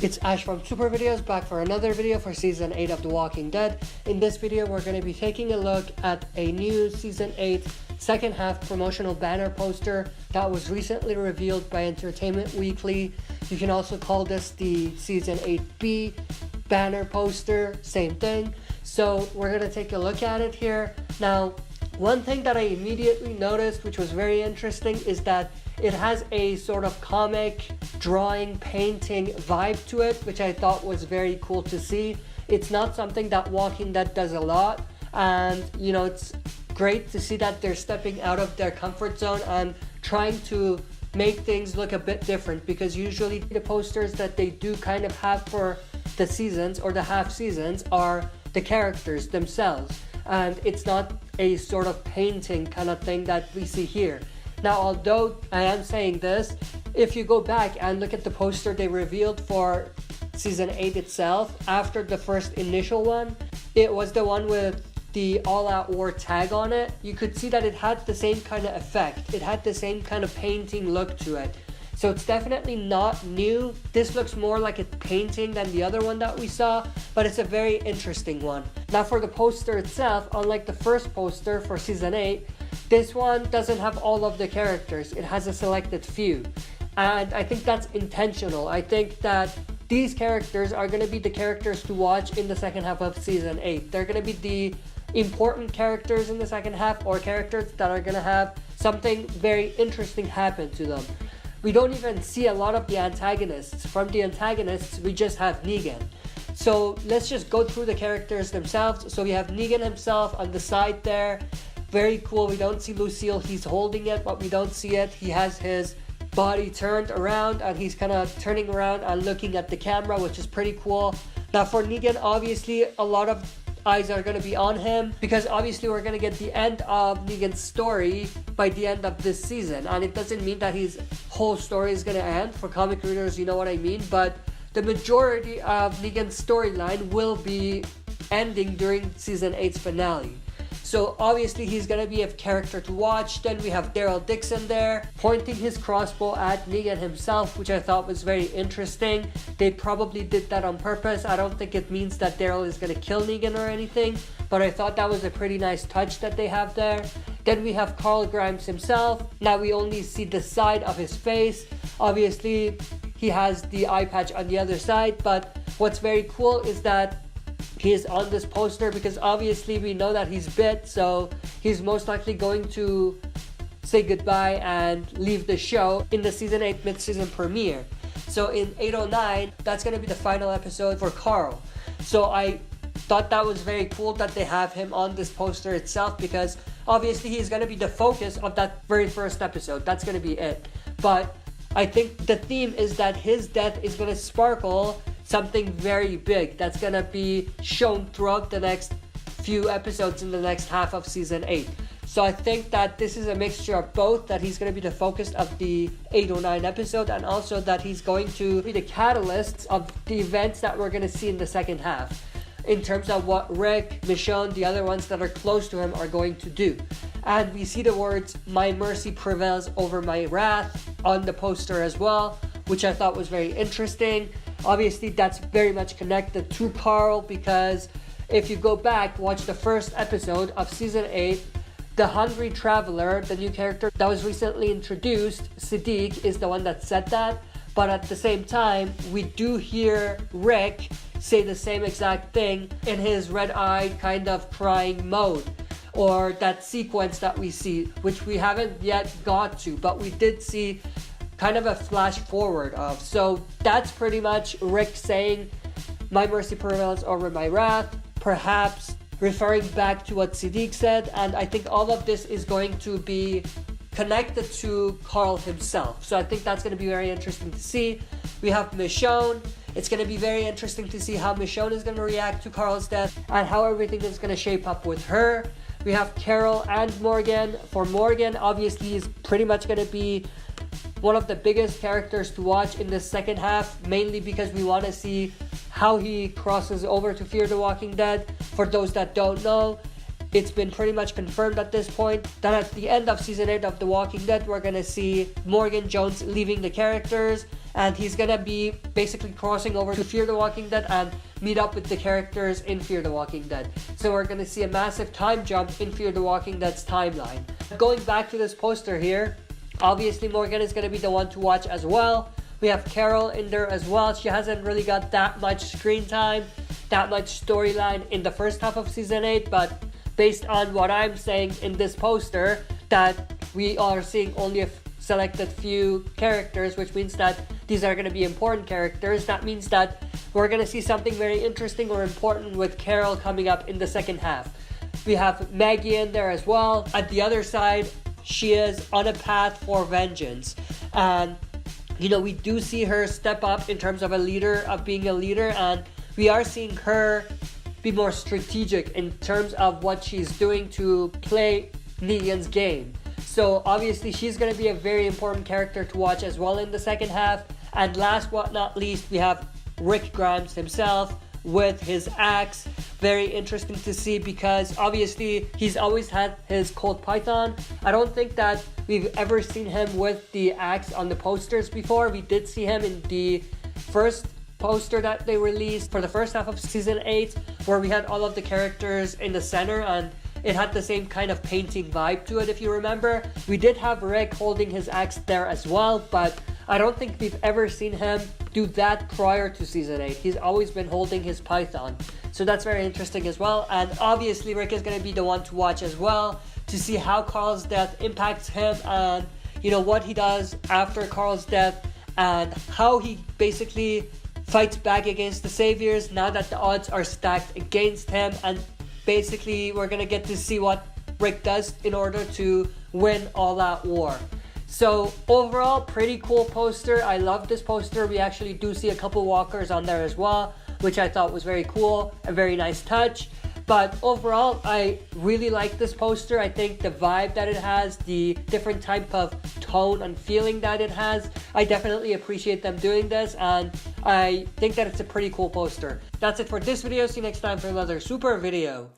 It's Ash from Super Videos, back for another video for Season 8 of The Walking Dead. In this video, we're going to be taking a look at a new Season 8 second half promotional banner poster that was recently revealed by Entertainment Weekly. You can also call this the Season 8B banner poster, same thing. So we're going to take a look at it here. Now, one thing that I immediately noticed, which was very interesting, is that it has a sort of comic drawing, painting vibe to it, which I thought was very cool to see. It's not something that Walking Dead does a lot, and you know, it's great to see that they're stepping out of their comfort zone and trying to make things look a bit different, because usually the posters that they do kind of have for the seasons or the half seasons are the characters themselves, and it's not a sort of painting kind of thing that we see here. Now, although I am saying this, if you go back and look at the poster they revealed for Season 8 itself, after the first initial one, it was the one with the All Out War tag on it. You could see that it had the same kind of effect. It had the same kind of painting look to it. So it's definitely not new. This looks more like a painting than the other one that we saw, but it's a very interesting one. Now, for the poster itself, unlike the first poster for Season 8, this one doesn't have all of the characters. It has a selected few. And I think that's intentional. I think that these characters are going to be the characters to watch in the second half of Season 8. They're going to be the important characters in the second half, or characters that are going to have something very interesting happen to them. We don't even see a lot of the antagonists. From the antagonists, we just have Negan. So let's just go through the characters themselves. So we have Negan himself on the side there. Very cool. We don't see Lucille. He's holding it, but we don't see it. He has his body turned around, and he's kind of turning around and looking at the camera, which is pretty cool. Now, for Negan, obviously, a lot of eyes are going to be on him, because obviously we're going to get the end of Negan's story by the end of this season. And it doesn't mean that his whole story is going to end. For comic readers, you know what I mean. But the majority of Negan's storyline will be ending during Season 8's finale. So obviously he's going to be a character to watch. Then we have Daryl Dixon there, pointing his crossbow at Negan himself, which I thought was very interesting. They probably did that on purpose. I don't think it means that Daryl is going to kill Negan or anything, but I thought that was a pretty nice touch that they have there. Then we have Carl Grimes himself. Now we only see the side of his face. Obviously he has the eye patch on the other side, but what's very cool is that he is on this poster, because obviously we know that he's bit, so he's most likely going to say goodbye and leave the show in the Season 8 mid-season premiere. So in 809, that's going to be the final episode for Carl. So I thought that was very cool that they have him on this poster itself, because obviously he's going to be the focus of that very first episode. That's going to be it. But I think the theme is that his death is going to sparkle something very big that's gonna be shown throughout the next few episodes in the next half of Season 8. So I think that this is a mixture of both, that he's gonna be the focus of the 809 episode, and also that he's going to be the catalyst of the events that we're gonna see in the second half, in terms of what Rick, Michonne, the other ones that are close to him are going to do. And we see the words, "My mercy prevails over my wrath," on the poster as well, which I thought was very interesting. Obviously, that's very much connected to Carl, because if you go back, watch the first episode of Season 8, the Hungry Traveler, the new character that was recently introduced, Siddiq, is the one that said that. But at the same time, we do hear Rick say the same exact thing in his red-eyed kind of crying mode, or that sequence that we see, which we haven't yet got to, but we did see kind of a flash forward of. So that's pretty much Rick saying, "My mercy prevails over my wrath," perhaps referring back to what Siddiq said. And I think all of this is going to be connected to Carl himself. So I think that's going to be very interesting to see. We have Michonne. It's going to be very interesting to see how Michonne is going to react to Carl's death, and how everything is going to shape up with her. We have Carol and Morgan. For Morgan, obviously he's pretty much going to be one of the biggest characters to watch in the second half, mainly because we want to see how he crosses over to Fear the Walking Dead. For those that don't know, it's been pretty much confirmed at this point that at the end of Season 8 of The Walking Dead, we're going to see Morgan Jones leaving the characters, and he's gonna be basically crossing over to Fear the Walking Dead and meet up with the characters in Fear the Walking Dead. So we're gonna see a massive time jump in Fear the Walking Dead's timeline. Going back to this poster here, obviously Morgan is gonna be the one to watch as well. We have Carol in there as well. She hasn't really got that much screen time, that much storyline in the first half of season 8, but based on what I'm saying in this poster, that we are seeing only a selected few characters, which means that these are going to be important characters. That means that we're going to see something very interesting or important with Carol coming up in the second half. We have Maggie in there as well. At the other side, she is on a path for vengeance, and you know, we do see her step up in terms of being a leader, and we are seeing her be more strategic in terms of what she's doing to play Negan's game. So obviously she's going to be a very important character to watch as well in the second half. And last but not least, we have Rick Grimes himself with his axe. Very interesting to see, because obviously he's always had his Colt Python. I don't think that we've ever seen him with the axe on the posters before. We did see him in the first poster that they released for the first half of season 8, where we had all of the characters in the center, and it had the same kind of painting vibe to it, if you remember. We did have Rick holding his axe there as well, but I don't think we've ever seen him do that prior to season 8. He's always been holding his Python. So that's very interesting as well. And obviously Rick is going to be the one to watch as well, to see how Carl's death impacts him, and you know, what he does after Carl's death, and how he basically fights back against the Saviors now that the odds are stacked against him. And basically we're gonna get to see what Rick does in order to win all out war. So overall, pretty cool poster. I love this poster. We actually do see a couple walkers on there as well, which I thought was very cool, a very nice touch. But overall, I really like this poster. I think the vibe that it has, the different type of tone and feeling that it has, I definitely appreciate them doing this, and I think that it's a pretty cool poster. That's it for this video. See you next time for another super video.